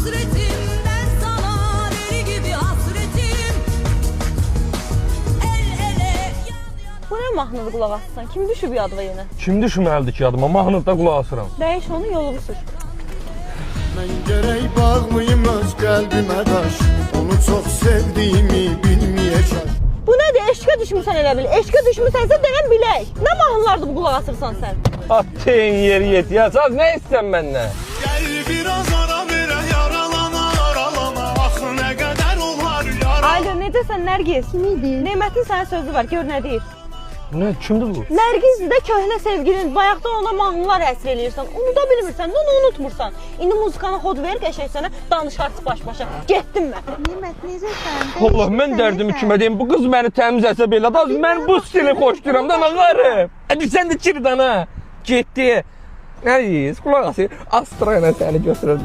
Hasretimden sana deli gibi hasretim. El ele yan yana. Bu nə mahnıdır qulaq assan? Kim düşüb yadıma yenə? Kim düşməlidir ki yadıma? Mahnıda qulaq asıram. Dəyiş onu, yolunu sür. Mən gərək bağlıyım öz qəlbimə daş. Onu çox sevdiyimi bilməyəcək. Bu nədir? Eşqə düşmüsən elə bil. Eşqə düşmüsənsə denən bilək. Nə mahnılardır bu qulaq asırsan sən? Atın yeri yet ya. Saz nə istəyən məndən? Gəl biraz ara verə yaralana aralama. Axı nə qədər olar yara. Ayda necəsən Nərgiz? Kimidi? Nemətin sənə sözü var, gör nə deyir. Ne? Kimdir bu? Nərgizdir də köhnə sevgilin. Bayaqdan ona mahnılar əsr eləyirsən. Unuda bilmirsən, onu unutmursan. İndi muzikanı xod ver, qəşəng sənə danışarıq baş-başa. Getdim mən. Nimət necəsən? Allah mən dərdimi kimə deyim? Bu qız məni təmizləsə belə. Mən bu stili xoşlayıram da ağarım. Hadi sən də kirdən ha. Getdi. Nə deyiz? Qulaq asır. Astra ilə səni götürür.